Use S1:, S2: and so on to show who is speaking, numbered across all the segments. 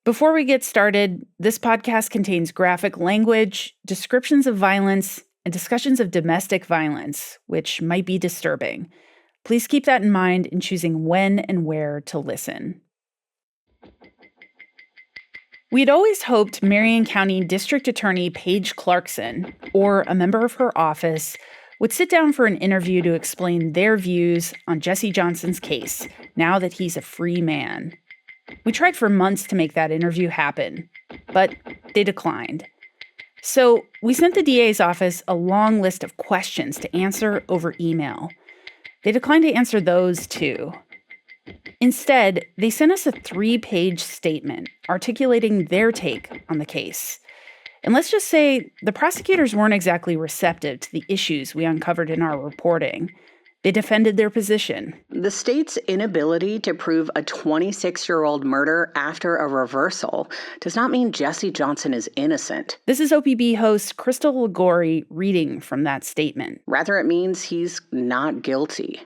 S1: Before we get started, this podcast contains graphic language, descriptions of violence, and discussions of domestic violence, which might be disturbing. Please keep that in mind in choosing when and where to listen. We'd always hoped Marion County District Attorney Paige Clarkson, or a member of her office, would sit down for an interview to explain their views on Jesse Johnson's case, now that he's a free man. We tried for months to make that interview happen, but they declined. So we sent the DA's office a long list of questions to answer over email. They declined to answer those too. Instead, they sent us a 3-page statement articulating their take on the case. And let's just say the prosecutors weren't exactly receptive to the issues we uncovered in our reporting. They defended their position.
S2: The state's inability to prove a 26-year-old murder after a reversal does not mean Jesse Johnson is innocent.
S1: This is OPB host Crystal Ligori reading from that statement.
S2: Rather, it means he's not guilty.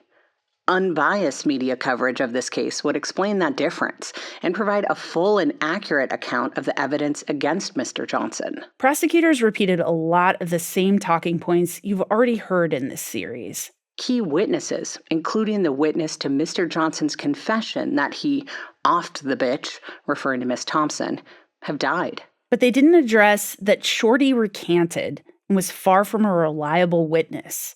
S2: Unbiased media coverage of this case would explain that difference and provide a full and accurate account of the evidence against Mr. Johnson.
S1: Prosecutors repeated a lot of the same talking points you've already heard in this series.
S2: Key witnesses, including the witness to Mr. Johnson's confession that he offed the bitch, referring to Miss Thompson, have died.
S1: But they didn't address that Shorty recanted and was far from a reliable witness.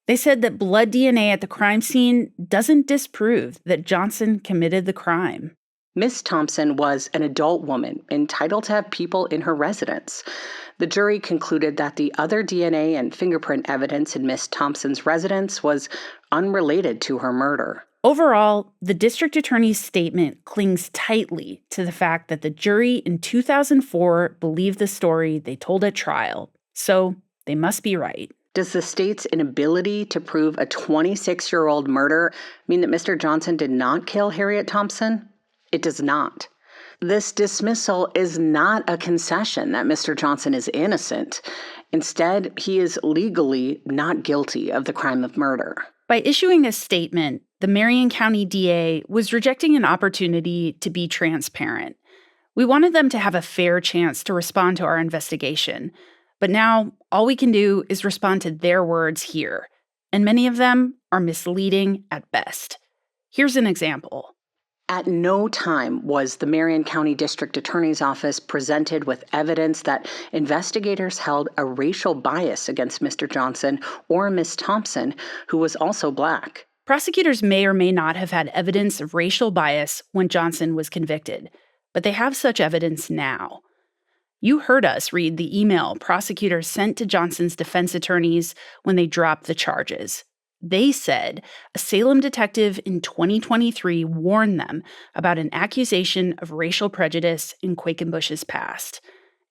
S1: They said that blood DNA at the crime scene doesn't disprove that Johnson committed the crime.
S2: Miss Thompson was an adult woman entitled to have people in her residence. The jury concluded that the other DNA and fingerprint evidence in Miss Thompson's residence was unrelated to her murder.
S1: Overall, the district attorney's statement clings tightly to the fact that the jury in 2004 believed the story they told at trial, so they must be right.
S2: Does the state's inability to prove a 26-year-old murder mean that Mr. Johnson did not kill Harriet Thompson? It does not. This dismissal is not a concession that Mr. Johnson is innocent. Instead, he is legally not guilty of the crime of murder.
S1: By issuing a statement, the Marion County DA was rejecting an opportunity to be transparent. We wanted them to have a fair chance to respond to our investigation. But now, all we can do is respond to their words here. And many of them are misleading at best. Here's an example.
S2: At no time was the Marion County District Attorney's Office presented with evidence that investigators held a racial bias against Mr. Johnson or Miss Thompson, who was also Black.
S1: Prosecutors may or may not have had evidence of racial bias when Johnson was convicted, but they have such evidence now. You heard us read the email prosecutors sent to Johnson's defense attorneys when they dropped the charges. They said a Salem detective in 2023 warned them about an accusation of racial prejudice in Quakenbush's past.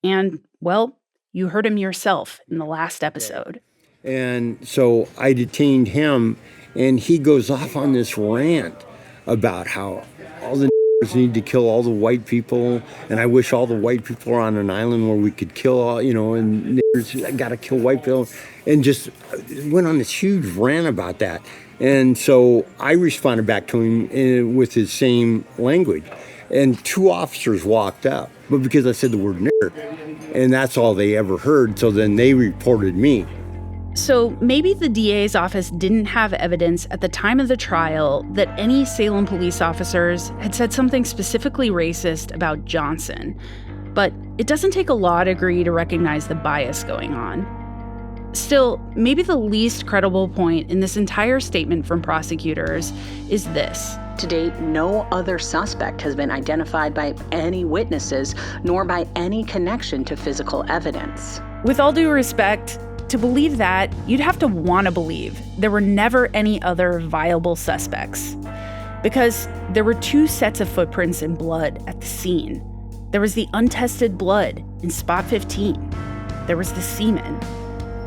S1: And, well, you heard him yourself in the last episode.
S3: And so I detained him, and he goes off on this rant about how all the need to kill all the white people, and I wish all the white people were on an island where we could kill all, and niggers got to kill white people, and just went on this huge rant about that. And so I responded back to him with his same language, and 2 officers walked up, but because I said the word nigger, and that's all they ever heard, so then they reported me.
S1: So maybe the DA's office didn't have evidence at the time of the trial that any Salem police officers had said something specifically racist about Johnson. But it doesn't take a law degree to recognize the bias going on. Still, maybe the least credible point in this entire statement from prosecutors is this.
S2: To date, no other suspect has been identified by any witnesses, nor by any connection to physical evidence.
S1: With all due respect, to believe that, you'd have to want to believe there were never any other viable suspects. Because there were 2 sets of footprints and blood at the scene. There was the untested blood in spot 15. There was the semen.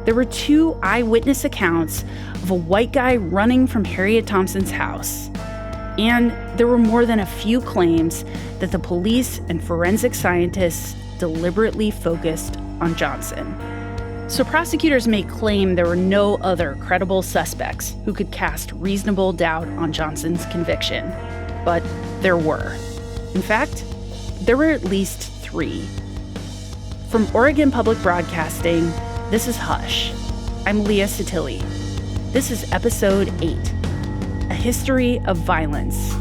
S1: There were 2 eyewitness accounts of a white guy running from Harriet Thompson's house. And there were more than a few claims that the police and forensic scientists deliberately focused on Johnson. So prosecutors may claim there were no other credible suspects who could cast reasonable doubt on Johnson's conviction. But there were. In fact, there were at least 3. From Oregon Public Broadcasting, this is Hush. I'm Leah Satilli. This is Episode 8, A History of Violence.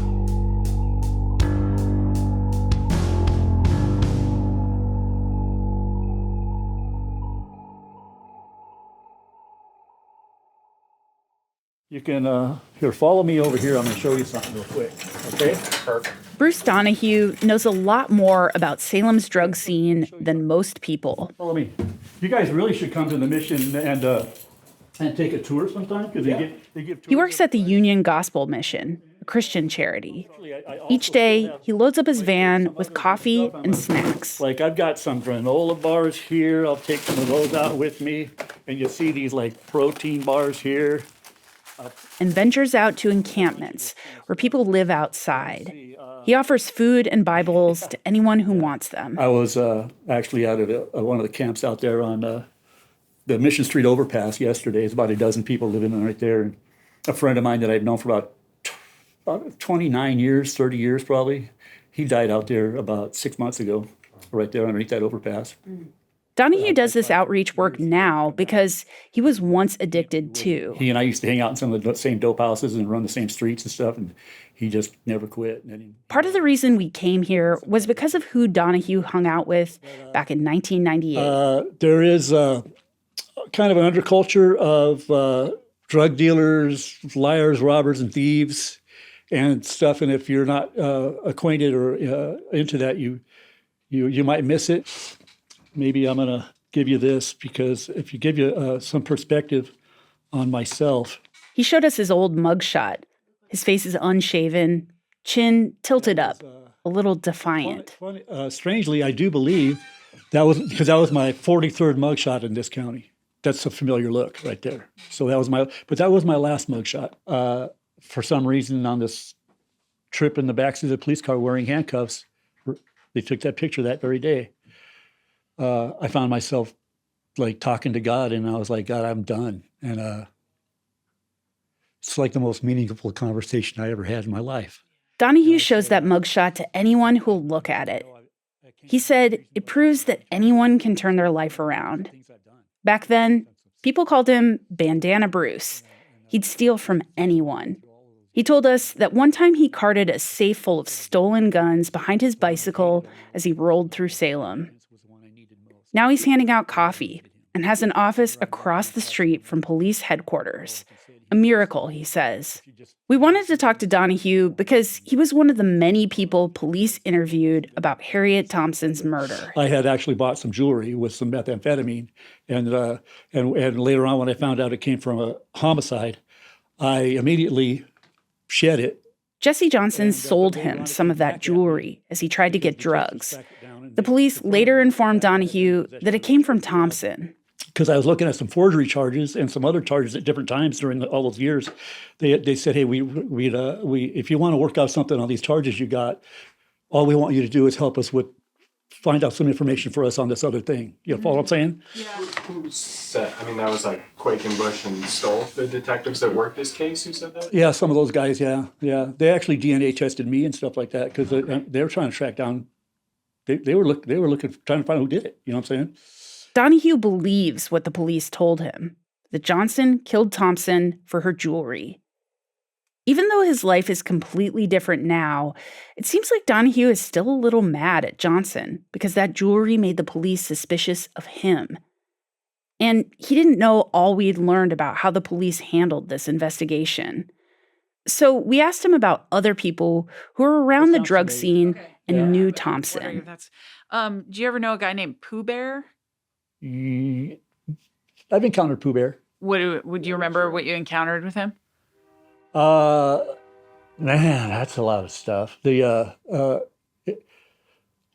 S4: You can, here, follow me over here. I'm going to show you something real quick, okay? Perfect.
S1: Bruce Donahue knows a lot more about Salem's drug scene than most people.
S4: Follow me. You guys really should come to the mission and take a tour sometime, because they give tours.
S1: He works at the Union Gospel Mission, a Christian charity. Each day, he loads up his van with coffee and snacks.
S4: Like, I've got some granola bars here. I'll take some of those out with me. And you see these, like, protein bars here.
S1: And ventures out to encampments where people live outside. He offers food and Bibles to anyone who wants them.
S4: I was actually out at one of the camps out there on the Mission Street overpass yesterday. There's about a dozen people living right there. And a friend of mine that I've known for about 29 years, 30 years probably, he died out there about 6 months ago, right there underneath that overpass.
S1: Donahue does this outreach work now because he was once addicted too.
S4: He and I used to hang out in some of the same dope houses and run the same streets and stuff, and he just never quit.
S1: Part of the reason we came here was because of who Donahue hung out with back in 1998.
S4: There is kind of an underculture of drug dealers, liars, robbers, and thieves and stuff, and if you're not acquainted or into that, you might miss it. Maybe I'm going to give you this, because if you give you some perspective on myself.
S1: He showed us his old mugshot. His face is unshaven, chin tilted up, a little defiant.
S4: Strangely, I do believe that was my 43rd mugshot in this county. That's a familiar look right there. So that was my last mugshot. For some reason, on this trip in the backseat of the police car wearing handcuffs, they took that picture that very day. I found myself like talking to God, and I was like, God, I'm done. And it's like the most meaningful conversation I ever had in my life.
S1: Donahue shows that mugshot to anyone who'll look at it. He said it proves that anyone can turn their life around. Back then, people called him Bandana Bruce. He'd steal from anyone. He told us that one time he carted a safe full of stolen guns behind his bicycle as he rolled through Salem. Now he's handing out coffee and has an office across the street from police headquarters. A miracle, he says. We wanted to talk to Donahue because he was one of the many people police interviewed about Harriet Thompson's murder.
S4: I had actually bought some jewelry with some methamphetamine, and later on when I found out it came from a homicide, I immediately shed it.
S1: Jesse Johnson sold him some of that jewelry as he tried to get drugs. The police later informed Donahue that it came from Thompson.
S4: Because I was looking at some forgery charges and some other charges at different times during all those years. They said, hey, we if you want to work out something on these charges you got, all we want you to do is help us find out some information for us on this other thing. You follow what I'm saying?
S5: Yeah. Who said, that was like Quake and Bush and Stoll, the detectives that worked this case, who said that?
S4: Yeah, some of those guys, yeah. They actually DNA tested me and stuff like that, because they were trying to track down, they were looking, trying to find out who did it, you know what I'm saying?
S1: Donahue believes what the police told him, that Johnson killed Thompson for her jewelry. Even though his life is completely different now, it seems like Donahue is still a little mad at Johnson because that jewelry made the police suspicious of him. And he didn't know all we'd learned about how the police handled this investigation. So we asked him about other people who were around the drug scene and knew Thompson.
S6: Do you ever know a guy named Pooh Bear?
S4: I've encountered Pooh Bear.
S6: Would you remember what you encountered with him?
S4: Man, that's a lot of stuff. I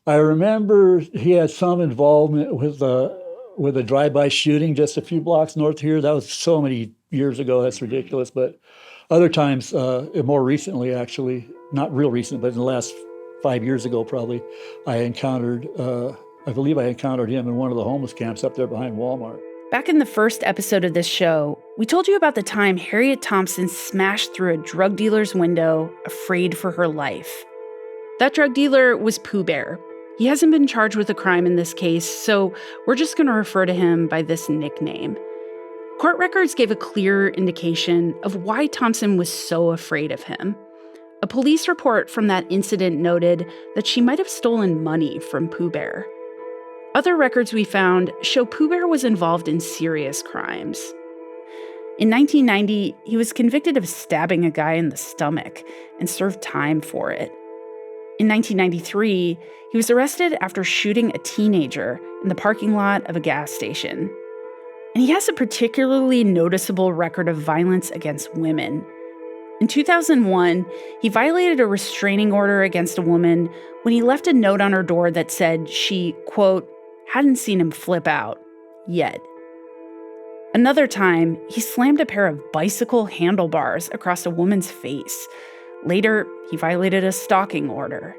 S4: remember he had some involvement with a drive-by shooting just a few blocks north here. That was so many years ago. That's ridiculous. But other times, more recently, actually, not real recent, but in the last 5 years ago, probably, I believe I encountered him in one of the homeless camps up there behind Walmart.
S1: Back in the first episode of this show, we told you about the time Harriet Thompson smashed through a drug dealer's window, afraid for her life. That drug dealer was Pooh Bear, He hasn't been charged with a crime in this case, so we're just going to refer to him by this nickname. Court records gave a clear indication of why Thompson was so afraid of him. A police report from that incident noted that she might have stolen money from Pooh Bear. Other records we found show Pooh Bear was involved in serious crimes. In 1990, he was convicted of stabbing a guy in the stomach and served time for it. In 1993, he was arrested after shooting a teenager in the parking lot of a gas station. And he has a particularly noticeable record of violence against women. In 2001, he violated a restraining order against a woman when he left a note on her door that said she, quote, hadn't seen him flip out yet. Another time, he slammed a pair of bicycle handlebars across a woman's face. Later, he violated a stalking order.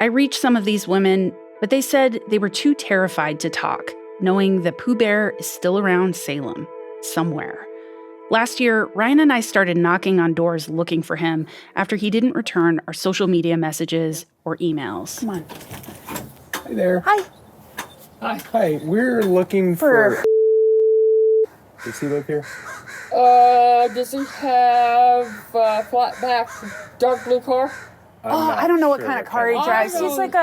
S1: I reached some of these women, but they said they were too terrified to talk, knowing that Pooh Bear is still around Salem, somewhere. Last year, Ryan and I started knocking on doors looking for him after he didn't return our social media messages or emails.
S7: Come on. Hi there.
S6: Hi.
S7: Hi. We're looking for... Does he live here?
S8: Does he have a flat back dark blue car?
S6: I don't know what kind of car he drives. He's like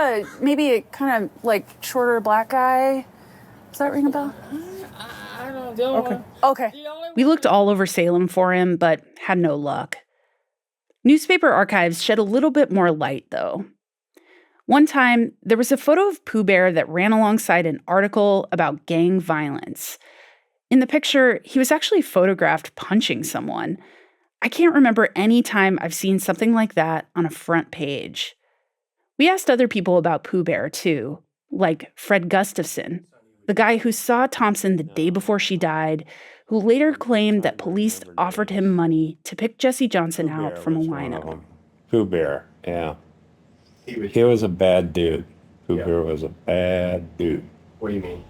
S6: maybe a kind of like shorter black guy. Does that ring a bell?
S8: I don't know.
S7: Okay.
S6: Okay.
S1: We looked all over Salem for him, but had no luck. Newspaper archives shed a little bit more light, though. One time, there was a photo of Pooh Bear that ran alongside an article about gang violence. In the picture, he was actually photographed punching someone. I can't remember any time I've seen something like that on a front page. We asked other people about Pooh Bear, too, like Fred Gustafson, the guy who saw Thompson the day before she died, who later claimed that police offered him money to pick Jesse Johnson out from a lineup.
S9: Pooh Bear, yeah. He was a bad dude. Pooh Bear was a bad dude.
S5: What do you mean?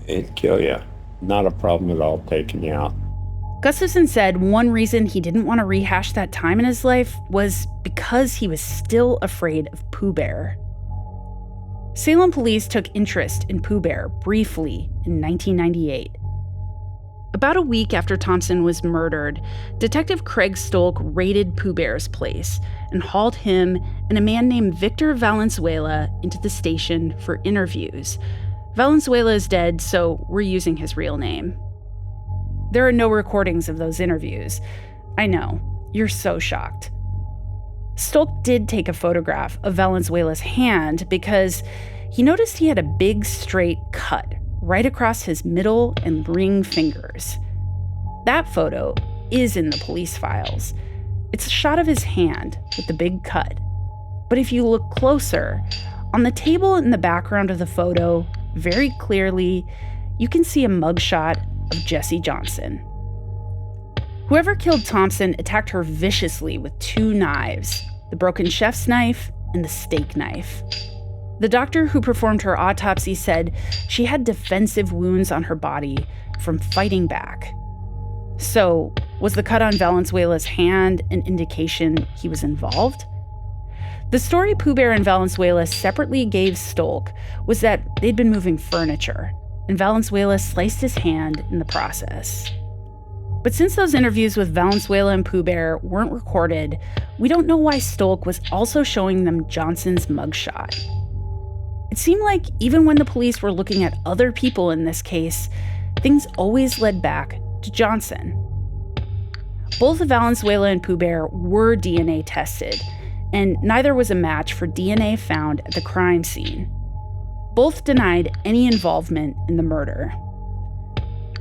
S9: He'd kill you. Not a problem at all taking you out.
S1: Gustafson said one reason he didn't want to rehash that time in his life was because he was still afraid of Pooh Bear. Salem police took interest in Pooh Bear briefly in 1998. About a week after Thompson was murdered, Detective Craig Stolk raided Pooh Bear's place and hauled him and a man named Victor Valenzuela into the station for interviews. Valenzuela is dead, so we're using his real name. There are no recordings of those interviews. I know, you're so shocked. Stolk did take a photograph of Valenzuela's hand because he noticed he had a big straight cut right across his middle and ring fingers. That photo is in the police files. It's a shot of his hand with the big cut. But if you look closer, on the table in the background of the photo, very clearly, you can see a mugshot of Jesse Johnson. Whoever killed Thompson attacked her viciously with 2 knives, the broken chef's knife and the steak knife. The doctor who performed her autopsy said she had defensive wounds on her body from fighting back. So, was the cut on Valenzuela's hand an indication he was involved? The story Pooh Bear and Valenzuela separately gave Stolk was that they'd been moving furniture, and Valenzuela sliced his hand in the process. But since those interviews with Valenzuela and Pooh Bear weren't recorded, we don't know why Stolk was also showing them Johnson's mugshot. It seemed like even when the police were looking at other people in this case, things always led back to Johnson. Both Valenzuela and Pooh Bear were DNA tested, and neither was a match for DNA found at the crime scene. Both denied any involvement in the murder.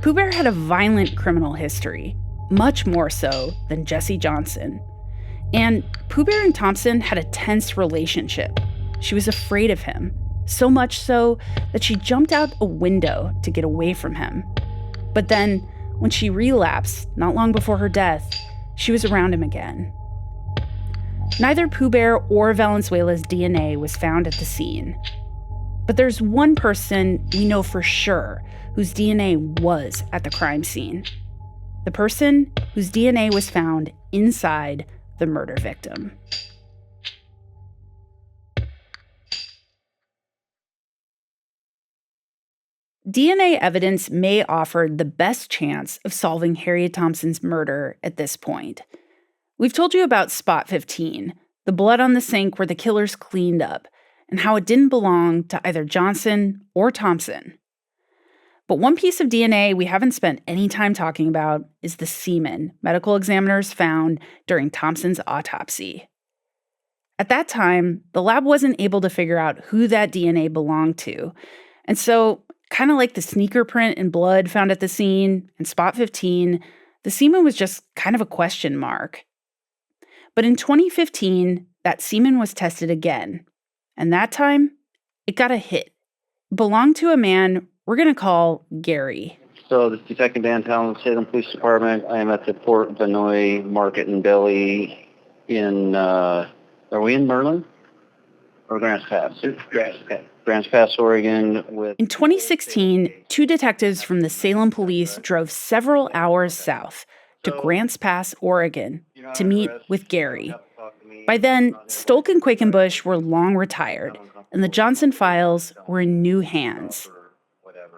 S1: Pooh Bear had a violent criminal history, much more so than Jesse Johnson. And Pooh Bear and Thompson had a tense relationship. She was afraid of him, so much so that she jumped out a window to get away from him. But then, when she relapsed, not long before her death, she was around him again. Neither Pooh Bear or Valenzuela's DNA was found at the scene. But there's one person we know for sure whose DNA was at the crime scene. The person whose DNA was found inside the murder victim. DNA evidence may offer the best chance of solving Harriet Thompson's murder at this point. We've told you about Spot 15, the blood on the sink where the killers cleaned up, and how it didn't belong to either Johnson or Thompson. But one piece of DNA we haven't spent any time talking about is the semen medical examiners found during Thompson's autopsy. At that time, the lab wasn't able to figure out who that DNA belonged to, and so, kind of like the sneaker print and blood found at the scene and Spot 15, the semen was just kind of a question mark. But in 2015, that semen was tested again. And that time, it got a hit. It belonged to a man we're going to call Gary.
S10: So this is Detective downtown Salem Police Department. I am at the Port Benoit Market and Deli in, are we in Merlin? Or Grants Pass? Grants Pass, Oregon.
S1: In 2016, two detectives from the Salem police drove several hours south to Grants Pass, Oregon, to meet with Gary. By then, Stolk and Quakenbush were long retired, and the Johnson files were in new hands.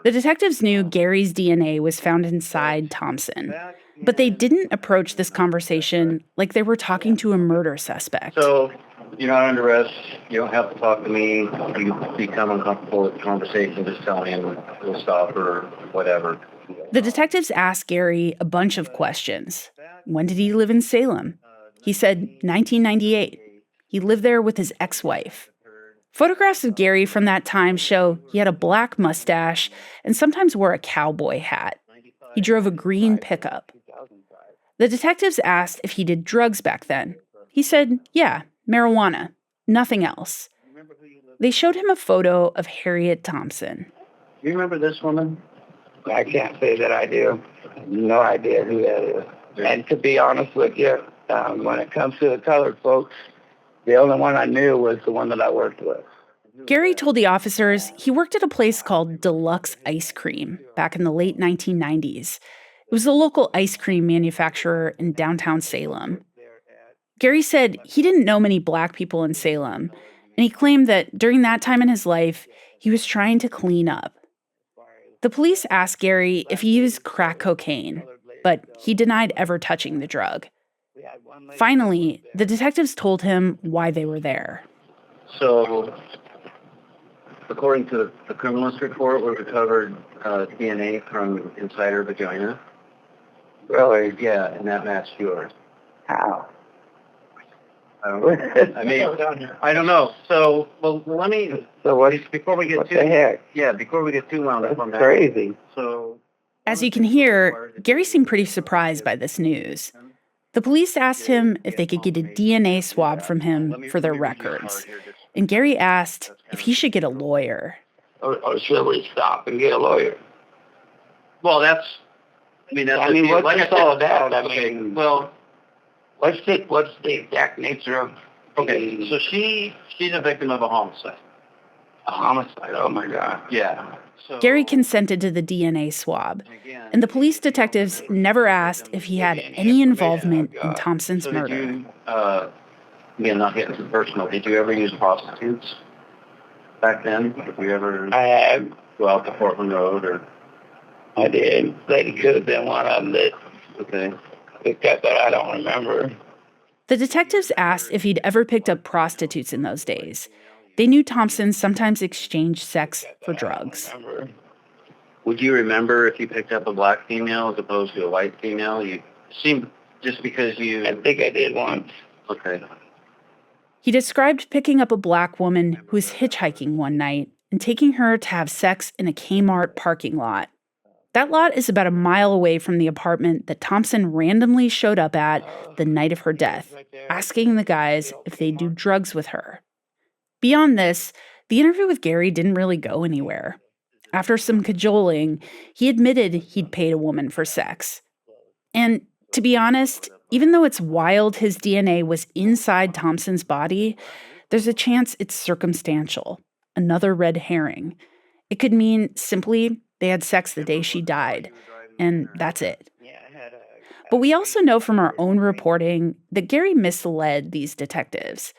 S1: The detectives knew Gary's DNA was found inside Thompson, but they didn't approach this conversation like they were talking to a murder suspect.
S10: So, you're not under arrest. You don't have to talk to me. If you become uncomfortable with the conversation, just tell me and we'll stop or whatever.
S1: The detectives asked Gary a bunch of questions. When did he live in Salem? He said 1998. He lived there with his ex-wife. Photographs of Gary from that time show he had a black mustache and sometimes wore a cowboy hat. He drove a green pickup. The detectives asked if he did drugs back then. He said, yeah, marijuana, nothing else. They showed him a photo of Harriet Thompson.
S10: Do you remember this woman?
S11: I can't say that I do. No idea who that is. And to be honest with you, when it comes to the colored folks, the only one I knew was the one that I worked with.
S1: Gary told the officers he worked at a place called Deluxe Ice Cream back in the late 1990s. It was a local ice cream manufacturer in downtown Salem. Gary said he didn't know many black people in Salem, and he claimed that during that time in his life, he was trying to clean up. The police asked Gary if he used crack cocaine, but he denied ever touching the drug. Finally, the detectives told him why they were there.
S10: So, according to the criminalist report, we recovered DNA from inside her vagina.
S11: Really?
S10: Yeah, and that matched yours.
S11: How?
S10: I don't know. So, well, let me.
S11: So what?
S10: Before we get
S11: what
S10: too.
S11: the heck?
S10: Yeah, before we get too wound up on that.
S11: Crazy.
S10: So.
S1: As you can hear, Gary seemed pretty surprised by this news. The police asked him if they could get a DNA swab from him for their records. And Gary asked if he should get a lawyer.
S11: Or should we stop and get a lawyer?
S10: Well, that's
S11: what's this all about?
S10: Okay, well,
S11: what's the exact nature of?
S10: Okay, so she's a victim of a homicide.
S11: A homicide? Oh my God.
S10: Yeah. So,
S1: Gary consented to the DNA swab, and the police detectives never asked if he had any involvement in Thompson's murder.
S10: Did you, not getting too personal, did you ever use prostitutes back then? Did you ever go out to Portland Road or?
S11: I did. Lady could have been one of them that picked up, but I don't remember.
S1: The detectives asked if he'd ever picked up prostitutes in those days. They knew Thompson sometimes exchanged sex for drugs.
S10: Would you remember if you picked up a black female as opposed to a white female? You seemed just because you.
S11: I think I did once.
S10: Okay.
S1: He described picking up a black woman who was hitchhiking one night and taking her to have sex in a Kmart parking lot. That lot is about a mile away from the apartment that Thompson randomly showed up at the night of her death, asking the guys if they'd do drugs with her. Beyond this, the interview with Gary didn't really go anywhere. After some cajoling, he admitted he'd paid a woman for sex. And to be honest, even though it's wild his DNA was inside Thompson's body, there's a chance it's circumstantial, another red herring. It could mean simply they had sex the day she died, and that's it. But we also know from our own reporting that Gary misled these detectives.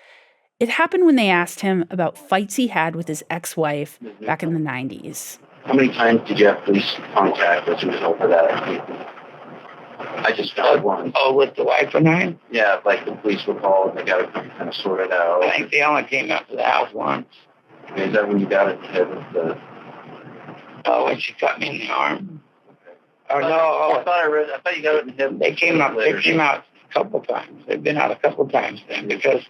S1: It happened when they asked him about fights he had with his ex-wife back in the 90s.
S10: How many times did you have police contact as a result of that? I just got one.
S11: Oh, with the wife and I?
S10: Yeah, like the police were called and they got to kind of sort it out.
S11: I think they only came out to the house once.
S10: Is that when you got it hit with the...
S11: Oh, when she cut me in the arm. Oh, no.
S10: I thought you got it in the hip.
S11: They came out a couple times. They've been out a couple times then, because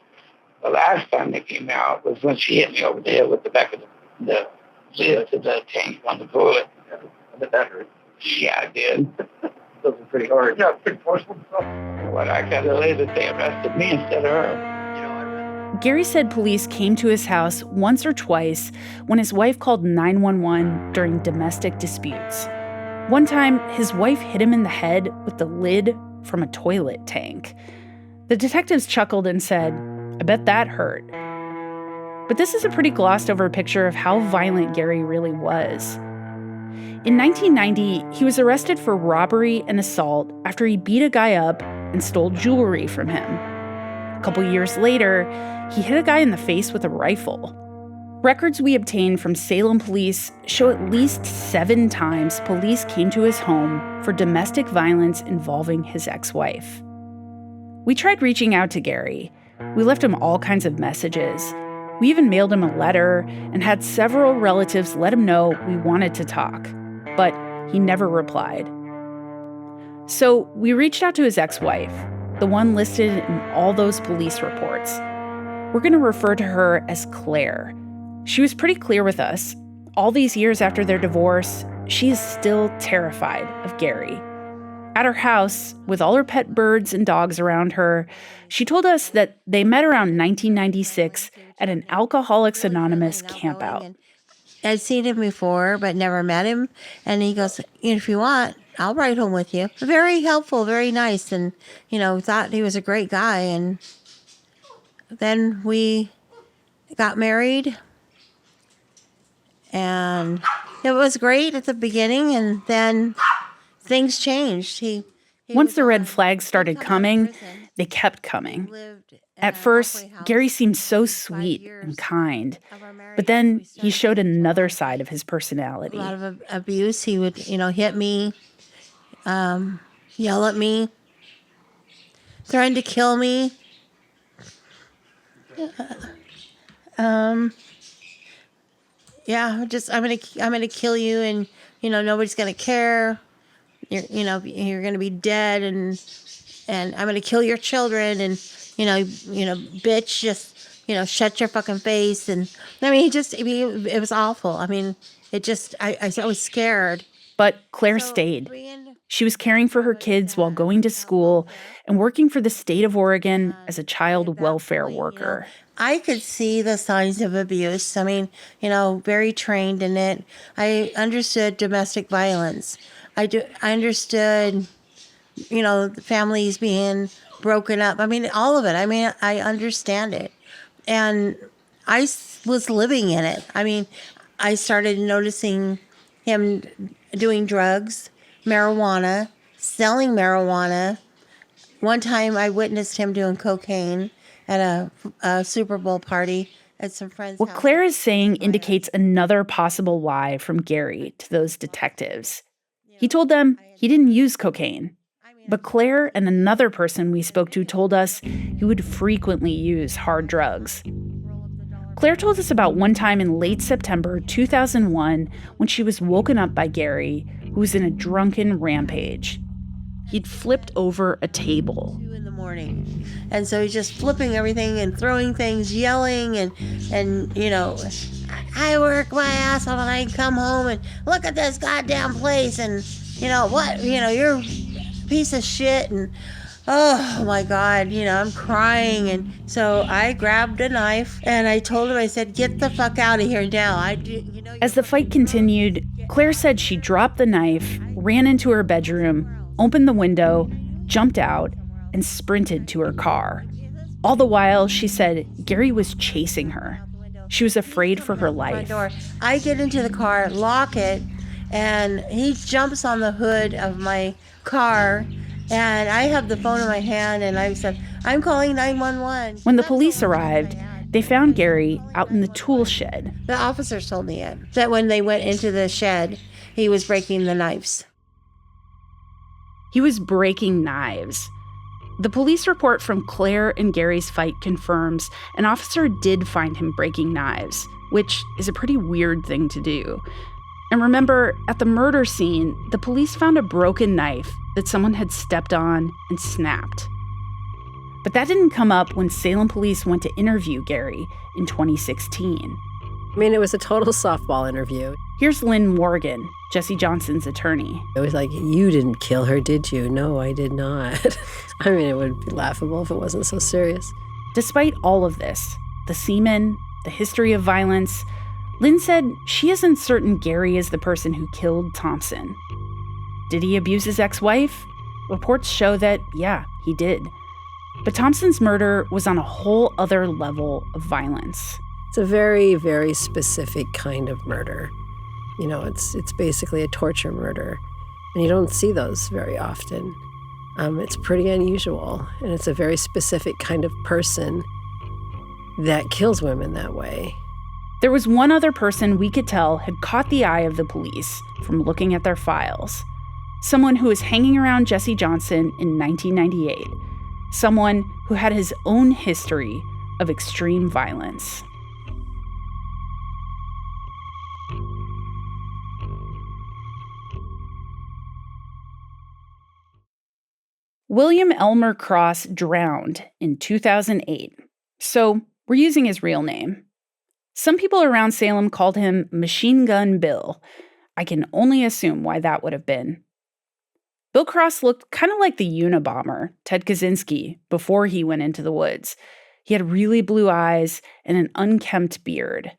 S11: the last time they came out was when she hit me over the head with the back of the lid to the tank on the toilet.
S10: I bet that hurt.
S11: Yeah, I did.
S10: Those were pretty hard.
S11: Yeah, pretty forceful. What I got to say that they arrested me instead of her.
S1: Gary said police came to his house once or twice when his wife called 911 during domestic disputes. One time, his wife hit him in the head with the lid from a toilet tank. The detectives chuckled and said, "I bet that hurt." But this is a pretty glossed over picture of how violent Gary really was. In 1990, he was arrested for robbery and assault after he beat a guy up and stole jewelry from him. A couple years later, he hit a guy in the face with a rifle. Records we obtained from Salem police show at least 7 times police came to his home for domestic violence involving his ex-wife. We tried reaching out to Gary. We left him all kinds of messages. We even mailed him a letter and had several relatives let him know we wanted to talk, but he never replied. So we reached out to his ex-wife, the one listed in all those police reports. We're going to refer to her as Claire. She was pretty clear with us. All these years after their divorce, she is still terrified of Gary. At her house, with all her pet birds and dogs around her, she told us that they met around 1996 at an Alcoholics Anonymous campout.
S12: I'd seen him before, but never met him. And he goes, "If you want, I'll ride home with you." Very helpful, very nice. And, thought he was a great guy. And then we got married. And it was great at the beginning. And then things changed.
S1: Once the red flags started coming, they kept coming. At first, Gary seemed so sweet and kind, but then he showed another side of his personality.
S12: A lot of abuse. He would, hit me, yell at me, threaten to kill me. I'm gonna kill you, and nobody's gonna care. You're gonna be dead, and I'm gonna kill your children, and bitch, just shut your fucking face. And it was awful. I was scared.
S1: But Claire stayed. She was caring for her kids while going to school and working for the state of Oregon as a child welfare worker.
S12: I could see the signs of abuse. Very trained in it. I understood domestic violence. I understood, families being broken up. All of it. I understand it. And I was living in it. I started noticing him doing drugs, marijuana, selling marijuana. One time I witnessed him doing cocaine at a Super Bowl party at some friends'
S1: What
S12: house.
S1: Claire is saying indicates another possible lie from Gary to those detectives. He told them he didn't use cocaine. But Claire and another person we spoke to told us he would frequently use hard drugs. Claire told us about one time in late September 2001 when she was woken up by Gary, who was in a drunken rampage. He'd flipped over a table.
S12: 2 in the morning. And so he's just flipping everything and throwing things, yelling, and I work my ass off and I come home and look at this goddamn place, and you're a piece of shit, and oh my God, I'm crying. And so I grabbed a knife and I told him, I said, "Get the fuck out of here now."
S1: As the fight continued, Claire said she dropped the knife, ran into her bedroom, opened the window, jumped out, and sprinted to her car. All the while, she said Gary was chasing her. She was afraid for her life.
S12: I get into the car, lock it, and he jumps on the hood of my car, and I have the phone in my hand, and I said, "I'm calling 911.
S1: When the police arrived, they found Gary out in the tool shed.
S12: The officers told me it, that when they went into the shed, he was breaking the knives.
S1: He was breaking knives. The police report from Claire and Gary's fight confirms an officer did find him breaking knives, which is a pretty weird thing to do. And remember, at the murder scene, the police found a broken knife that someone had stepped on and snapped. But that didn't come up when Salem police went to interview Gary in 2016.
S13: I mean, it was a total softball interview.
S1: Here's Lynn Morgan, Jesse Johnson's attorney.
S13: It was like, you didn't kill her, did you? No, I did not. I mean, it would be laughable if it wasn't so serious.
S1: Despite all of this, the semen, the history of violence, Lynn said she isn't certain Gary is the person who killed Thompson. Did he abuse his ex-wife? Reports show that, yeah, he did. But Thompson's murder was on a whole other level of violence.
S13: It's a very, very specific kind of murder. You know, it's basically a torture murder. And you don't see those very often. It's pretty unusual. And it's a very specific kind of person that kills women that way.
S1: There was one other person we could tell had caught the eye of the police from looking at their files. Someone who was hanging around Jesse Johnson in 1998. Someone who had his own history of extreme violence. William Elmer Cross drowned in 2008, so we're using his real name. Some people around Salem called him Machine Gun Bill. I can only assume why that would have been. Bill Cross looked kind of like the Unabomber, Ted Kaczynski, before he went into the woods. He had really blue eyes and an unkempt beard.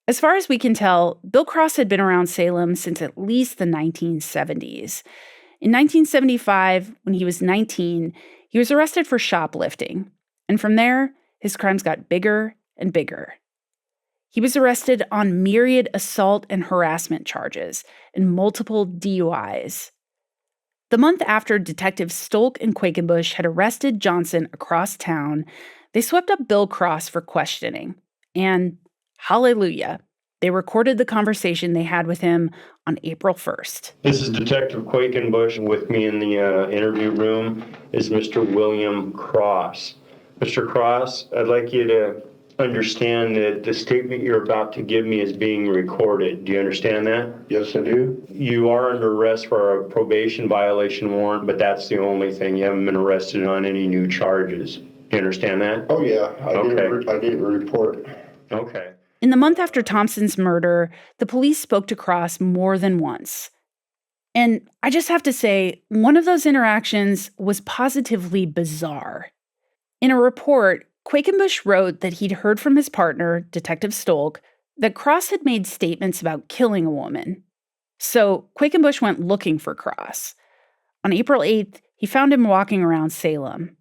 S1: As far as we can tell, Bill Cross had been around Salem since at least the 1970s. In 1975, when he was 19, he was arrested for shoplifting. And from there, his crimes got bigger and bigger. He was arrested on myriad assault and harassment charges and multiple DUIs. The month after Detectives Stolk and Quakenbush had arrested Johnson across town, they swept up Bill Cross for questioning. And hallelujah, they recorded the conversation they had with him on April 1st.
S9: This is Detective Quakenbush. With me in the interview room is Mr. William Cross. Mr. Cross, I'd like you to understand that the statement you're about to give me is being recorded. Do you understand that?
S14: Yes, I do.
S9: You are under arrest for a probation violation warrant, but that's the only thing. You haven't been arrested on any new charges. Do you understand that?
S14: Oh, yeah. I did a report.
S9: Okay.
S1: In the month after Thompson's murder, the police spoke to Cross more than once. And I just have to say, one of those interactions was positively bizarre. In a report, Quakenbush wrote that he'd heard from his partner, Detective Stolk, that Cross had made statements about killing a woman. So Quakenbush went looking for Cross. On April 8th, he found him walking around Salem.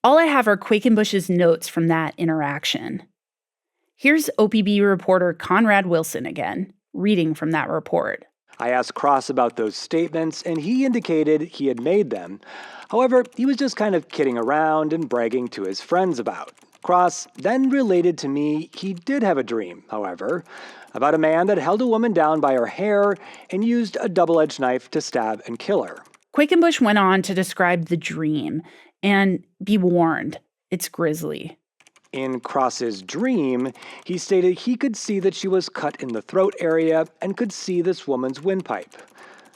S1: All I have are Quakenbush's notes from that interaction. Here's OPB reporter Conrad Wilson again, reading from that report.
S15: I asked Cross about those statements, and he indicated he had made them. However, he was just kind of kidding around and bragging to his friends about. Cross then related to me he did have a dream, however, about a man that held a woman down by her hair and used a double-edged knife to stab and kill her.
S1: Quakenbush went on to describe the dream, and be warned, it's grisly.
S15: In Cross's dream, he stated he could see that she was cut in the throat area and could see this woman's windpipe.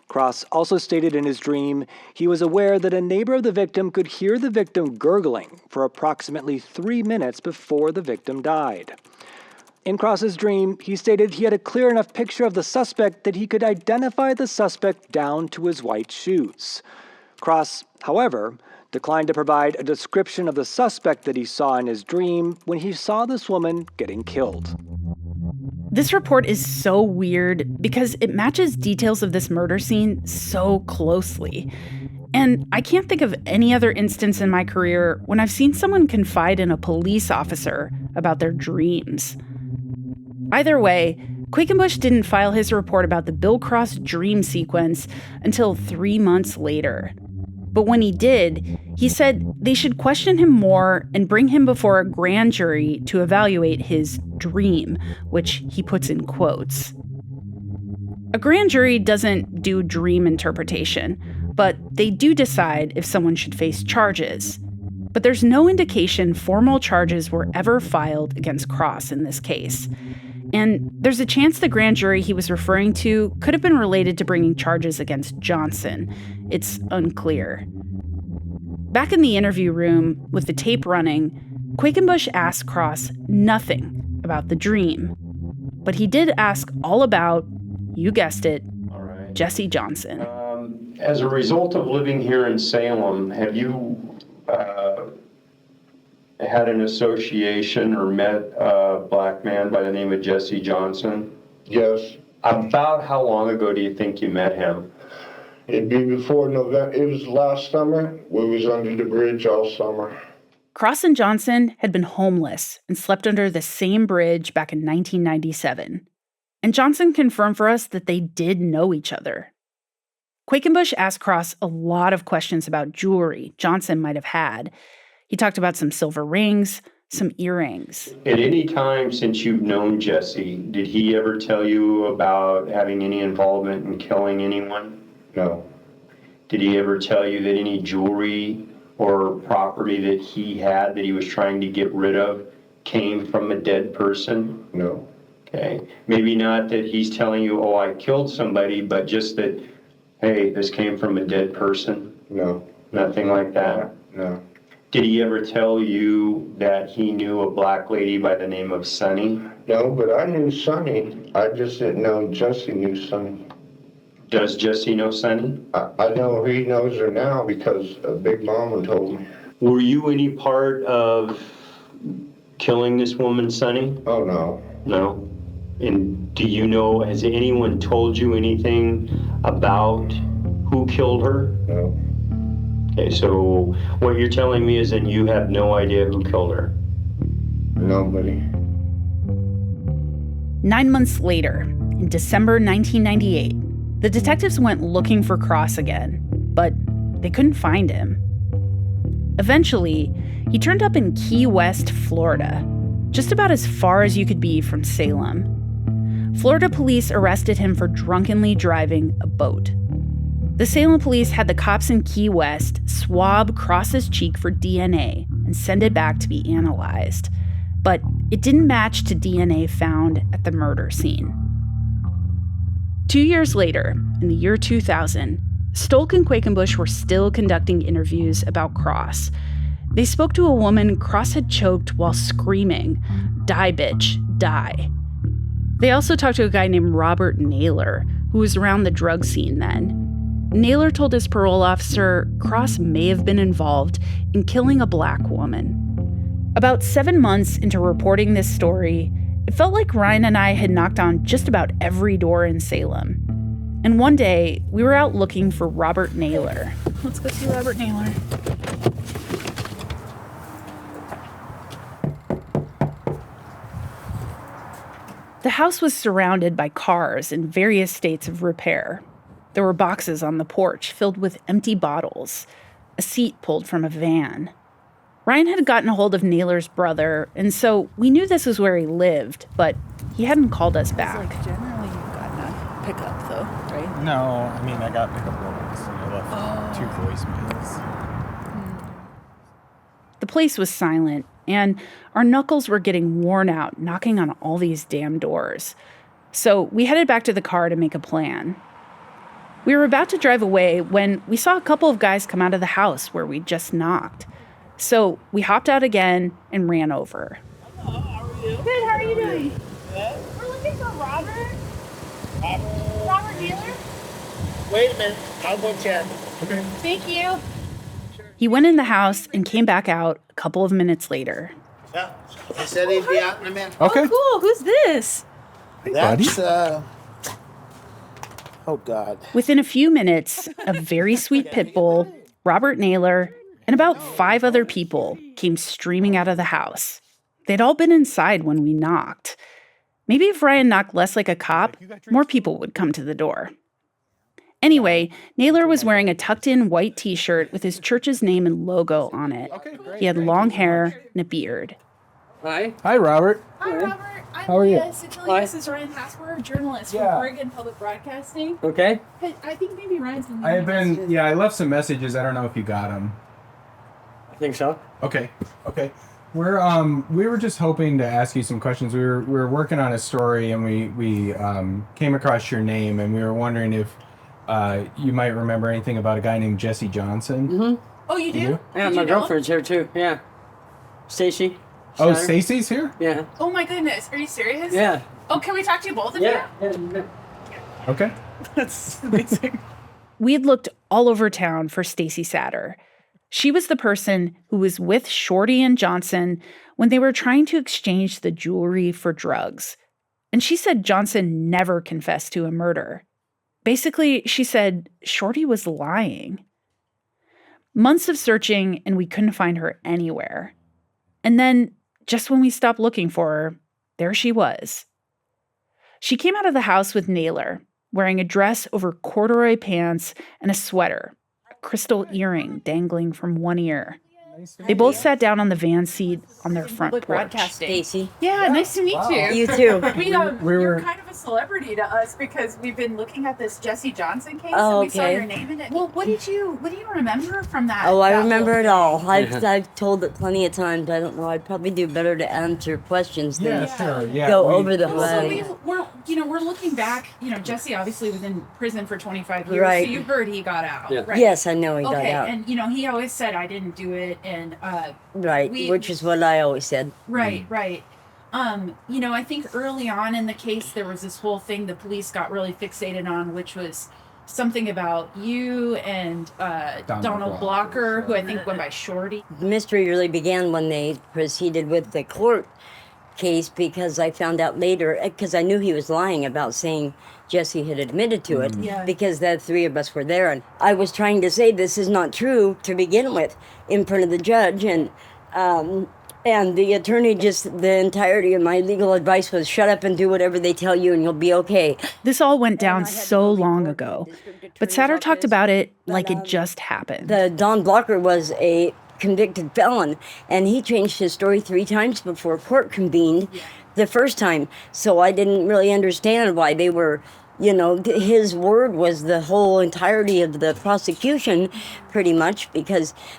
S15: Cross also stated in his dream he was aware that a neighbor of the victim could hear the victim gurgling for approximately 3 minutes before the victim died. In Cross's dream, he stated he had a clear enough picture of the suspect that he could identify the suspect down to his white shoes. Cross, however, declined to provide a description of the suspect that he saw in his dream when he saw this woman getting killed.
S1: This report is so weird because it matches details of this murder scene so closely. And I can't think of any other instance in my career when I've seen someone confide in a police officer about their dreams. Either way, Quakenbush didn't file his report about the Bill Cross dream sequence until 3 months later. But when he did, he said they should question him more and bring him before a grand jury to evaluate his dream, which he puts in quotes. A grand jury doesn't do dream interpretation, but they do decide if someone should face charges. But there's no indication formal charges were ever filed against Cross in this case. And there's a chance the grand jury he was referring to could have been related to bringing charges against Johnson. It's unclear. Back in the interview room, with the tape running, Quakenbush asked Cross nothing about the dream. But he did ask all about, you guessed it, Jesse Johnson.
S9: As a result of living here in Salem, have you had an association or met a black man by the name of Jesse Johnson?
S14: Yes.
S9: About how long ago do you think you met him?
S14: It'd be before November. It was last summer. We was under the bridge all summer.
S1: Cross and Johnson had been homeless and slept under the same bridge back in 1997. And Johnson confirmed for us that they did know each other. Quakenbush asked Cross a lot of questions about jewelry Johnson might have had. He talked about some silver rings, some earrings.
S9: At any time since you've known Jesse, did he ever tell you about having any involvement in killing anyone?
S14: No.
S9: Did he ever tell you that any jewelry or property that he had that he was trying to get rid of came from a dead person?
S14: No.
S9: Okay. Maybe not that he's telling you, oh, I killed somebody, but just that, hey, this came from a dead person?
S14: No.
S9: Nothing like that?
S14: No.
S9: Did he ever tell you that he knew a black lady by the name of Sunny?
S14: No, but I knew Sonny. I just didn't know Jesse knew Sonny.
S9: Does Jesse know Sunny?
S14: I know he knows her now because Big Mama told me.
S9: Were you any part of killing this woman, Sunny?
S14: Oh, no.
S9: No? And do you know, has anyone told you anything about who killed her?
S14: No.
S9: Okay, so what you're telling me is that you have no idea who killed her?
S14: Nobody.
S1: 9 months later, in December 1998, the detectives went looking for Cross again, but they couldn't find him. Eventually, he turned up in Key West, Florida, just about as far as you could be from Salem. Florida police arrested him for drunkenly driving a boat. The Salem police had the cops in Key West swab Cross's cheek for DNA and send it back to be analyzed. But it didn't match to DNA found at the murder scene. 2 years later, in the year 2000, Stolk and Quakenbush were still conducting interviews about Cross. They spoke to a woman Cross had choked while screaming, "Die, bitch, die." They also talked to a guy named Robert Naylor, who was around the drug scene then. Naylor told his parole officer Cross may have been involved in killing a black woman. About 7 months into reporting this story, it felt like Ryan and I had knocked on just about every door in Salem. And one day, we were out looking for Robert Naylor. Let's go see Robert Naylor. The house was surrounded by cars in various states of repair. There were boxes on the porch filled with empty bottles, a seat pulled from a van. Ryan had gotten a hold of Naylor's brother, and so we knew this was where he lived, but he hadn't called us back.
S6: Generally, you've gotten a pickup, though, right?
S7: No, I mean, I got pickup lines. I left 2 voicemails.
S1: The place was silent, and our knuckles were getting worn out knocking on all these damn doors. So we headed back to the car to make a plan. We were about to drive away when we saw a couple of guys come out of the house where we'd just knocked. So we hopped out again and ran over.
S6: Hello, how are you? Good, how are you doing? Good. We're looking for Robert. Robert Naylor?
S11: Wait a minute. I'll go check.
S7: Okay.
S6: Thank you.
S1: He went in the house and came back out a couple of minutes later.
S11: Yeah. He said he'd be out in a minute.
S7: Okay.
S6: Oh, cool. Who's this?
S11: That's, oh, God.
S1: Within a few minutes, a very sweet pit bull, Robert Naylor, and about 5 other people came streaming out of the house. They'd all been inside when we knocked. Maybe if Ryan knocked less like a cop, more people would come to the door. Anyway, Naylor was wearing a tucked-in white T-shirt with his church's name and logo on it. He had long hair and a beard.
S7: Hi. Hi, Robert.
S6: Hi, Robert. I'm
S7: How are you?
S6: This is Ryan Hasper, journalist from Oregon Public Broadcasting.
S7: Okay.
S6: Hey, I think maybe Ryan's been.
S7: I left some messages. I don't know if you got them.
S16: I think so.
S7: Okay. We were just hoping to ask you some questions. We were working on a story, and we came across your name, and we were wondering if you might remember anything about a guy named Jesse Johnson.
S16: Mm-hmm.
S6: Oh, you do?
S16: Yeah, my girlfriend's here too. Yeah. Stacy.
S7: Oh, Stacy's here?
S16: Yeah.
S6: Oh my goodness, are you serious?
S16: Yeah.
S6: Oh, can we talk to you both of you?
S16: Yeah.
S7: Okay.
S6: That's amazing.
S1: We had looked all over town for Stacy Satter. She was the person who was with Shorty and Johnson when they were trying to exchange the jewelry for drugs. And she said Johnson never confessed to a murder. Basically, she said Shorty was lying. Months of searching, and we couldn't find her anywhere. And then, just when we stopped looking for her, there she was. She came out of the house with Naylor, wearing a dress over corduroy pants and a sweater, a crystal earring dangling from one ear. They both sat down on the van seat on their front porch.
S6: Stacy. Yeah, nice to meet you.
S12: You too.
S6: You're kind of a celebrity to us because we've been looking at this Jesse Johnson case
S12: Oh,
S6: and we saw
S12: okay.
S6: your name in it. Well, what do you remember from that?
S12: Oh, I
S6: that
S12: remember
S6: whole
S12: it all.
S6: thing?
S12: I've told it plenty of times. I don't know. I'd probably do better to answer questions than
S7: Sure. Yeah.
S12: go over the
S6: Well,
S12: whole.
S6: we're looking back. Jesse obviously was in prison for 25 years,
S12: Right.
S6: so you heard he got out.
S16: Yeah.
S6: Right?
S12: Yes, I know he got
S6: Okay,
S12: out.
S6: and he always said I didn't do it, and
S12: Right, which is what I always said.
S6: Right. I think early on in the case, there was this whole thing the police got really fixated on, which was something about you and Donald Blocker, who I think went by Shorty.
S12: The mystery really began when they proceeded with the court case because I found out later, because I knew he was lying about saying Jesse had admitted to it,
S6: Yeah.
S12: because the three of us were there. And I was trying to say this is not true to begin with in front of the judge. And the attorney the entirety of my legal advice was shut up and do whatever they tell you and you'll be okay.
S1: This all went down so long ago, but Satter talked about it like it just happened.
S12: The Don Blocker was a convicted felon, and he changed his story 3 times before court convened the first time. So I didn't really understand why they were, his word was the whole entirety of the prosecution, pretty much,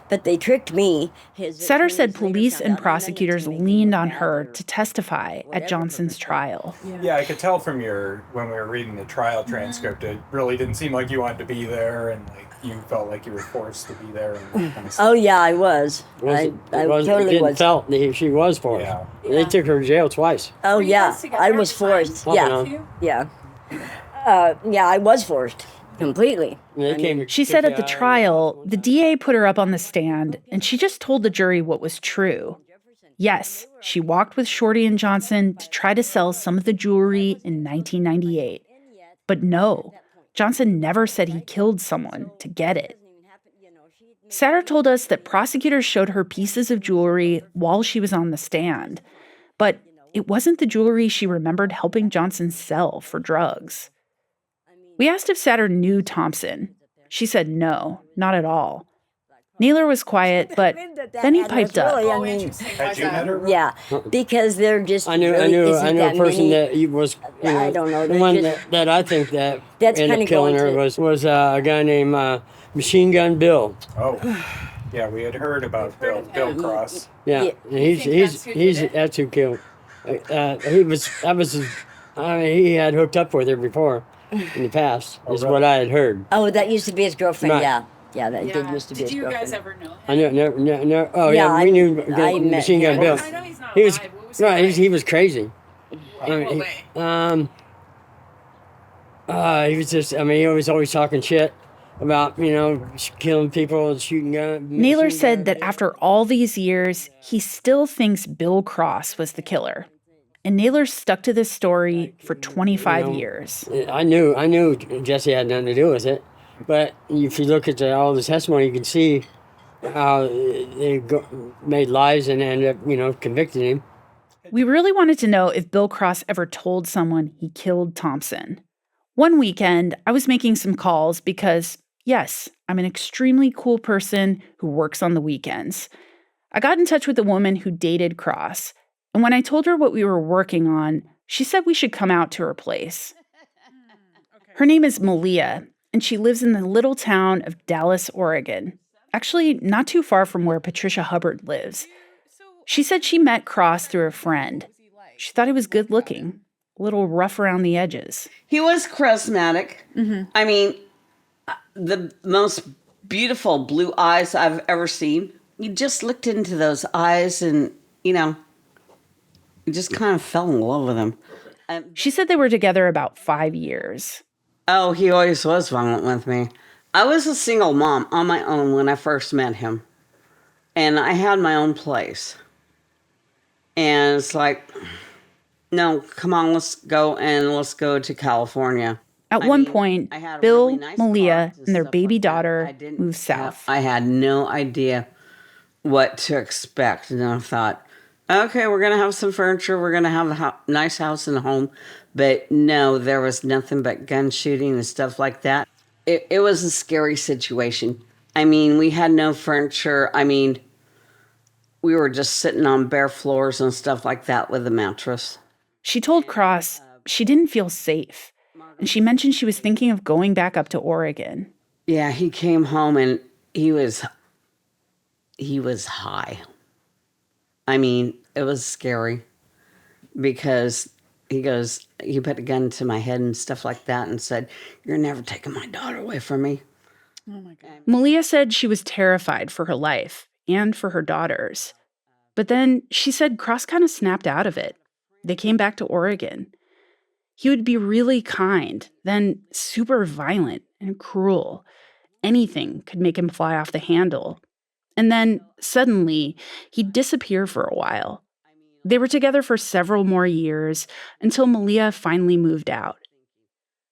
S12: but they tricked me.
S1: Satter said police and prosecutors leaned on her to testify at Johnson's trial.
S7: Yeah, I could tell from when we were reading the trial transcript, it really didn't seem like you wanted to be there, and you felt like you were forced to be there. And kind of
S12: Oh yeah, I was. I totally was.
S16: Felt that she was forced.
S7: Yeah.
S16: They took her to jail twice.
S12: Oh yeah, I was forced. Yeah. I was forced completely.
S1: She said at the trial, the DA put her up on the stand, and she just told the jury what was true. Yes, she walked with Shorty and Johnson to try to sell some of the jewelry in 1998. But no, Johnson never said he killed someone to get it. Satter told us that prosecutors showed her pieces of jewelry while she was on the stand, but it wasn't the jewelry she remembered helping Johnson sell for drugs. We asked if Satter knew Thompson. She said no, not at all. Naylor was quiet, but then he piped up.
S7: Had you met her?
S12: Yeah, because they're just.
S16: I knew a person that he was.
S12: I don't know.
S16: The one that I think that
S12: That's
S16: ended
S12: kinda
S16: up killing her
S12: going
S16: was a guy named Machine Gun Bill.
S7: Oh, yeah, we had heard about Bill Cross.
S16: Yeah, that's who killed. He had hooked up with her before in the past. Is what I had heard.
S12: Oh, that used to be his girlfriend.
S16: Right.
S12: Yeah, that did used to be his girlfriend.
S6: Did you guys ever know him?
S16: I know. Oh
S12: Yeah,
S16: yeah, we knew
S12: I met
S16: Machine Gun
S12: him.
S16: Bill.
S6: I know he's not
S16: He was
S6: alive. What was he
S16: right.
S6: like?
S16: He was crazy.
S6: In what way?
S16: He was just. He was always talking shit about killing people and shooting guns.
S1: Naylor said that after all these years, he still thinks Bill Cross was the killer. And Naylor stuck to this story for 25 years.
S16: I knew Jesse had nothing to do with it, but if you look at all the testimony, you can see how they made lies and ended up, convicting him.
S1: We really wanted to know if Bill Cross ever told someone he killed Thompson. One weekend, I was making some calls because, yes, I'm an extremely cool person who works on the weekends. I got in touch with a woman who dated Cross, and when I told her what we were working on, she said we should come out to her place. Her name is Malia, and she lives in the little town of Dallas, Oregon. Actually, not too far from where Patricia Hubbard lives. She said she met Cross through a friend. She thought he was good looking, a little rough around the edges.
S17: He was charismatic. I mean, the most beautiful blue eyes I've ever seen. You just looked into those eyes and, you just kind of fell in love with him.
S1: She said they were together about 5 years.
S17: Oh, he always was violent with me. I was a single mom on my own when I first met him. And I had my own place. And it's like, no, come on, let's go to California.
S1: At one point, Bill, Malia, and their baby daughter moved south.
S17: I had no idea what to expect. And I thought, okay, we're going to have some furniture. We're going to have a nice house and home. But no, there was nothing but gun shooting and stuff like that. It was a scary situation. I mean, we had no furniture. I mean, we were just sitting on bare floors and stuff like that with a mattress.
S1: She told Cross she didn't feel safe. And she mentioned she was thinking of going back up to Oregon.
S17: Yeah, he came home and he was high. I mean, it was scary because he put a gun to my head and stuff like that and said, "You're never taking my daughter away from me."
S1: Oh my God. Malia said she was terrified for her life and for her daughters. But then she said Cross kind of snapped out of it. They came back to Oregon. He would be really kind, then super violent and cruel. Anything could make him fly off the handle. And then, suddenly, he'd disappear for a while. They were together for several more years until Malia finally moved out.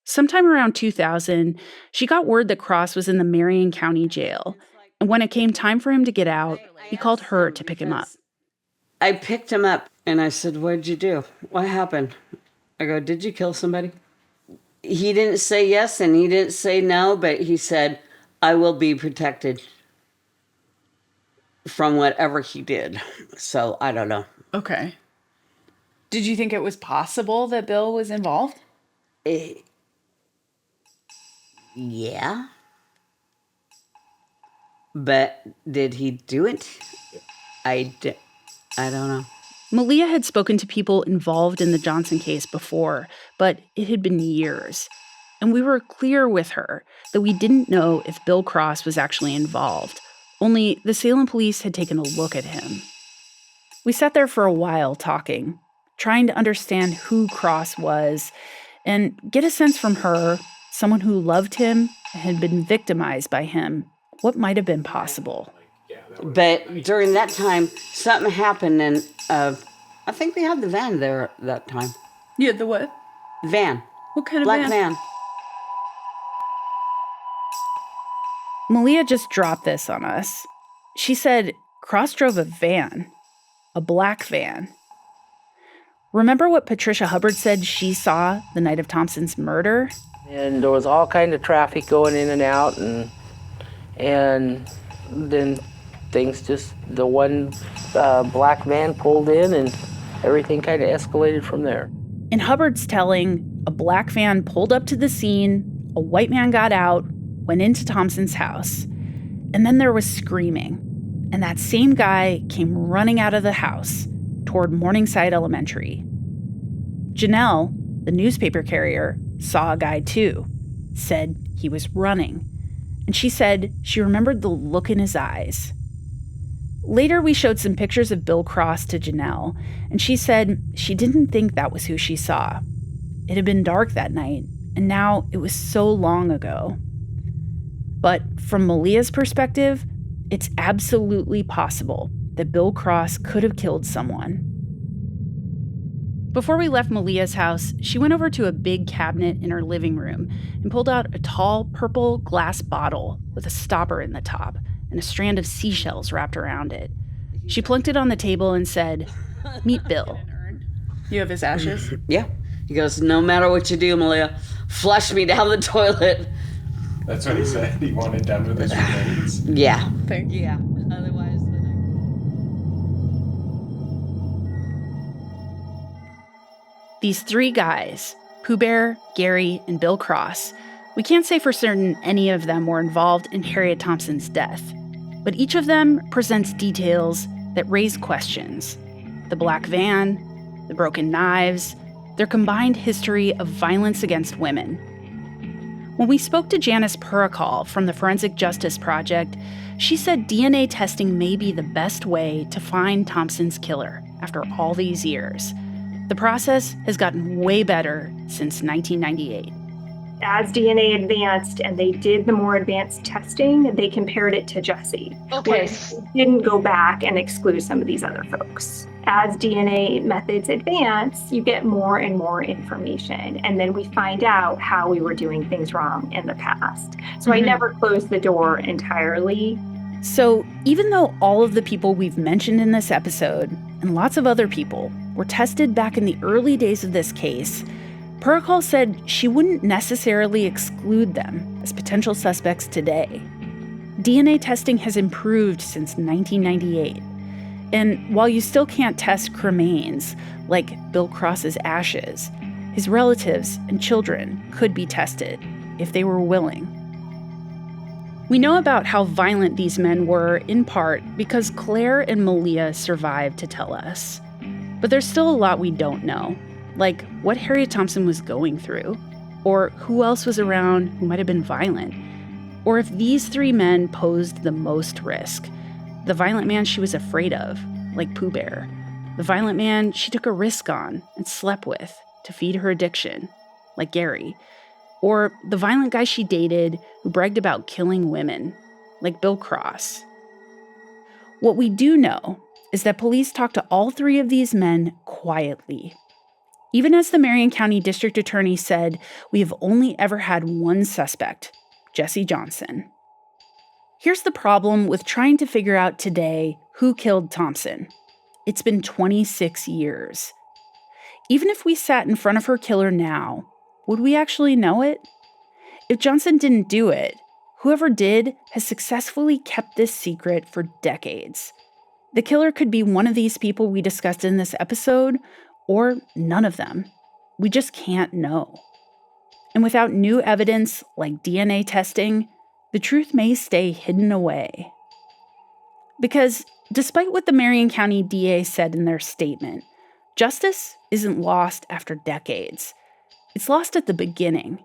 S1: Sometime around 2000, she got word that Cross was in the Marion County Jail. And when it came time for him to get out, he called her to pick him up.
S17: I picked him up and I said, "What'd you do? What happened?" I go, "Did you kill somebody?" He didn't say yes and he didn't say no, but he said, "I will be protected from whatever he did." So I don't know.
S6: Okay. Did you think it was possible that Bill was involved?
S17: Yeah. But did he do it? I don't know.
S1: Malia had spoken to people involved in the Johnson case before, but it had been years. And we were clear with her that we didn't know if Bill Cross was actually involved. Only the Salem police had taken a look at him. We sat there for a while talking, trying to understand who Cross was and get a sense from her, someone who loved him and had been victimized by him, what might have been possible.
S17: But during that time, something happened, and I think we had the van there at that time.
S6: You had the what?
S17: Van.
S6: What kind of
S17: Black van?
S1: Malia just dropped this on us. She said Cross drove a van, a black van. Remember what Patricia Hubbard said she saw the night of Thompson's murder?
S18: And there was all kind of traffic going in and out, and then the one black van pulled in and everything kind of escalated from there.
S1: In Hubbard's telling, a black van pulled up to the scene, a white man got out, went into Thompson's house, and then there was screaming. And that same guy came running out of the house toward Morningside Elementary. Janelle, the newspaper carrier, saw a guy too, said he was running. And she said she remembered the look in his eyes. Later, we showed some pictures of Bill Cross to Janelle, and she said she didn't think that was who she saw. It had been dark that night, and now it was so long ago. But from Malia's perspective, it's absolutely possible that Bill Cross could have killed someone. Before we left Malia's house, she went over to a big cabinet in her living room and pulled out a tall purple glass bottle with a stopper in the top and a strand of seashells wrapped around it. She plunked it on the table and said, "Meet Bill."
S6: You have his ashes?
S17: Yeah. He goes, "No matter what you do, Malia, flush me down the toilet.
S7: That's what he said. He wanted done with his remains.
S17: Yeah.
S7: Yeah.
S17: Otherwise.
S1: These three guys, Pooh Bear, Gary, and Bill Cross, we can't say for certain any of them were involved in Harriet Thompson's death, but each of them presents details that raise questions. The black van, the broken knives, their combined history of violence against women. When we spoke to Janice Purakal from the Forensic Justice Project, she said DNA testing may be the best way to find Thompson's killer after all these years. The process has gotten way better since 1998.
S19: As DNA advanced and they did the more advanced testing, they compared it to Jesse.
S17: Okay.
S19: They didn't go back and exclude some of these other folks. As DNA methods advance, you get more and more information, and then we find out how we were doing things wrong in the past. So I never closed the door entirely.
S1: So even though all of the people we've mentioned in this episode, and lots of other people, were tested back in the early days of this case, Purakal said she wouldn't necessarily exclude them as potential suspects today. DNA testing has improved since 1998. And while you still can't test cremains, like Bill Cross's ashes, his relatives and children could be tested if they were willing. We know about how violent these men were in part because Claire and Malia survived to tell us. But there's still a lot we don't know, like what Harriet Thompson was going through, or who else was around who might have been violent, or if these three men posed the most risk. The violent man she was afraid of, like Pooh Bear. The violent man she took a risk on and slept with to feed her addiction, like Gary. Or the violent guy she dated who bragged about killing women, like Bill Cross. What we do know is that police talked to all three of these men quietly. Even as the Marion County District Attorney said, we have only ever had one suspect, Jesse Johnson. Here's the problem with trying to figure out today who killed Thompson. It's been 26 years. Even if we sat in front of her killer now, would we actually know it? If Johnson didn't do it, whoever did has successfully kept this secret for decades. The killer could be one of these people we discussed in this episode, or none of them. We just can't know. And without new evidence like DNA testing, the truth may stay hidden away. Because despite what the Marion County DA said in their statement, justice isn't lost after decades. It's lost at the beginning.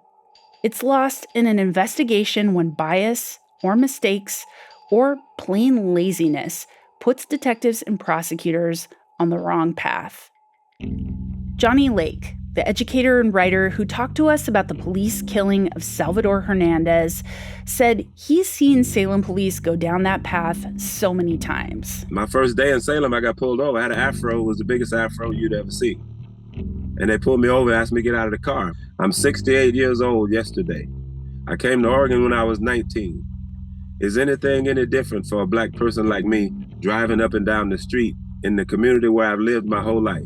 S1: It's lost in an investigation when bias or mistakes or plain laziness puts detectives and prosecutors on the wrong path. Johnny Lake, the educator and writer who talked to us about the police killing of Salvador Hernandez, said he's seen Salem police go down that path so many times.
S20: My first day in Salem, I got pulled over. I had an afro. It was the biggest afro you'd ever see. And they pulled me over and asked me to get out of the car. I'm 68 years old yesterday. I came to Oregon when I was 19. Is anything any different for a black person like me driving up and down the street in the community where I've lived my whole life?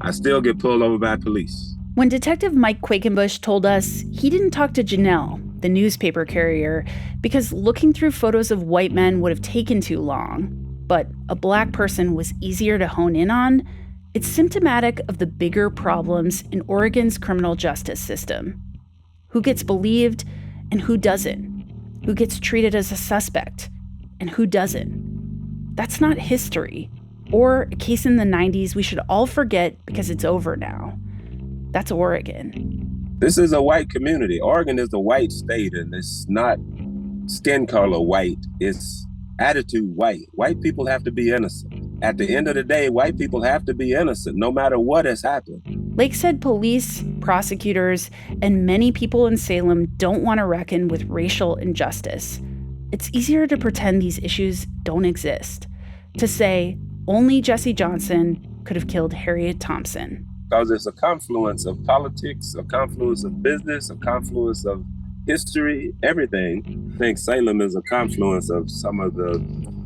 S20: I still get pulled over by police.
S1: When Detective Mike Quakenbush told us he didn't talk to Janelle, the newspaper carrier, because looking through photos of white men would have taken too long, but a black person was easier to hone in on, it's symptomatic of the bigger problems in Oregon's criminal justice system. Who gets believed and who doesn't? Who gets treated as a suspect and who doesn't? That's not history, or a case in the 90s we should all forget because it's over now. That's Oregon.
S20: This is a white community. Oregon is a white state, and it's not skin color white. It's attitude white. White people have to be innocent. At the end of the day, white people have to be innocent, no matter what has happened.
S1: Lake said police, prosecutors, and many people in Salem don't want to reckon with racial injustice. It's easier to pretend these issues don't exist, to say only Jesse Johnson could have killed Harriet Thompson.
S20: Because it's a confluence of politics, a confluence of business, a confluence of history, everything. I think Salem is a confluence of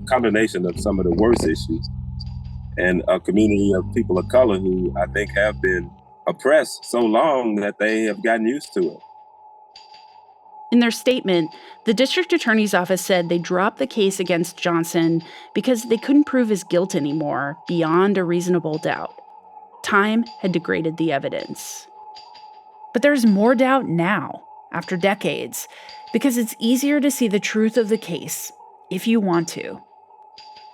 S20: combination of some of the worst issues. And a community of people of color who I think have been oppressed so long that they have gotten used to it.
S1: In their statement, the district attorney's office said they dropped the case against Johnson because they couldn't prove his guilt anymore beyond a reasonable doubt. Time had degraded the evidence. But there's more doubt now, after decades, because it's easier to see the truth of the case if you want to.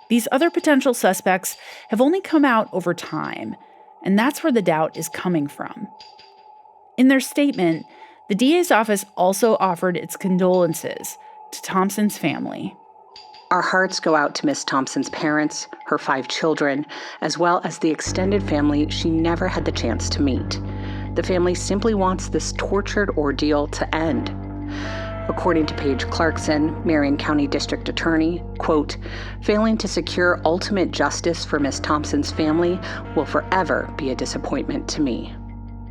S1: These other potential suspects have only come out over time, and that's where the doubt is coming from. In their statement, the DA's office also offered its condolences to Thompson's family.
S2: Our hearts go out to Miss Thompson's parents, her 5 children, as well as the extended family she never had the chance to meet. The family simply wants this tortured ordeal to end. According to Paige Clarkson, Marion County District Attorney, quote, failing to secure ultimate justice for Miss Thompson's family will forever be a disappointment to me.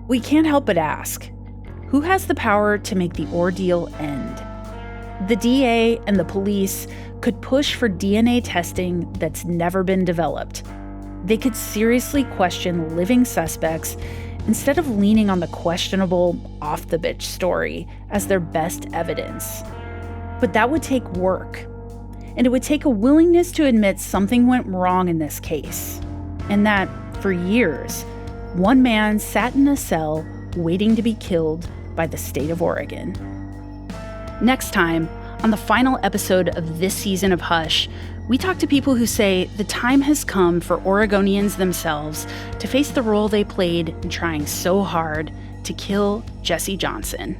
S1: We can't help but ask, who has the power to make the ordeal end? The DA and the police could push for DNA testing that's never been developed. They could seriously question living suspects instead of leaning on the questionable, off-the-bitch story as their best evidence. But that would take work, and it would take a willingness to admit something went wrong in this case, and that, for years, one man sat in a cell waiting to be killed by the state of Oregon. Next time, on the final episode of this season of Hush, we talk to people who say the time has come for Oregonians themselves to face the role they played in trying so hard to kill Jesse Johnson.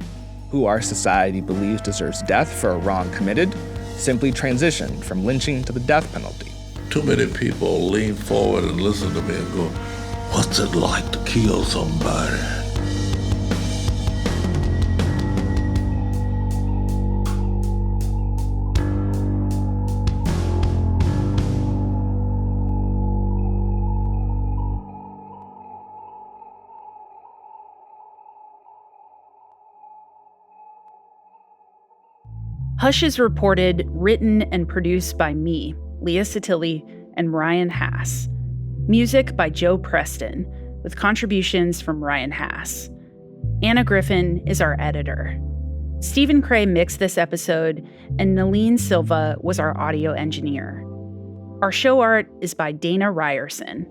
S21: Who our society believes deserves death for a wrong committed, simply transitioned from lynching to the death penalty.
S22: Too many people lean forward and listen to me and go, what's it like to kill somebody?
S1: Hush is reported, written, and produced by me, Leah Satilli, and Ryan Hass. Music by Joe Preston, with contributions from Ryan Hass. Anna Griffin is our editor. Stephen Cray mixed this episode, and Nalene Silva was our audio engineer. Our show art is by Dana Ryerson.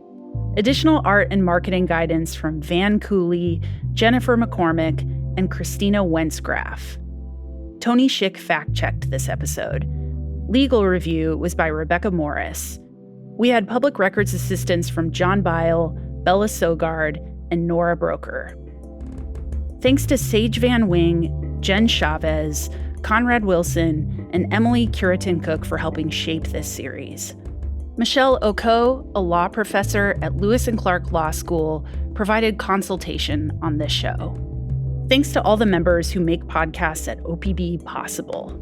S1: Additional art and marketing guidance from Van Cooley, Jennifer McCormick, and Christina Wentzgraff. Tony Schick fact-checked this episode. Legal review was by Rebecca Morris. We had public records assistance from John Bile, Bella Sogard, and Nora Broker. Thanks to Sage Van Wing, Jen Chavez, Conrad Wilson, and Emily Curitin-Cook for helping shape this series. Michelle Oko, a law professor at Lewis and Clark Law School, provided consultation on this show. Thanks to all the members who make podcasts at OPB possible.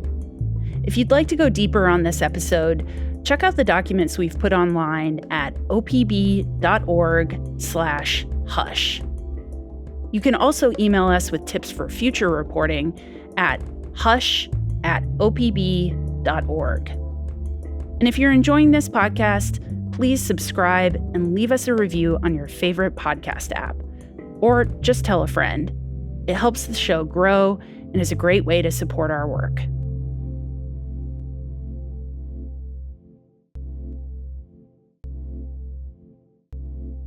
S1: If you'd like to go deeper on this episode, check out the documents we've put online at opb.org/hush. You can also email us with tips for future reporting at hush@opb.org. And if you're enjoying this podcast, please subscribe and leave us a review on your favorite podcast app. Or just tell a friend. It helps the show grow and is a great way to support our work.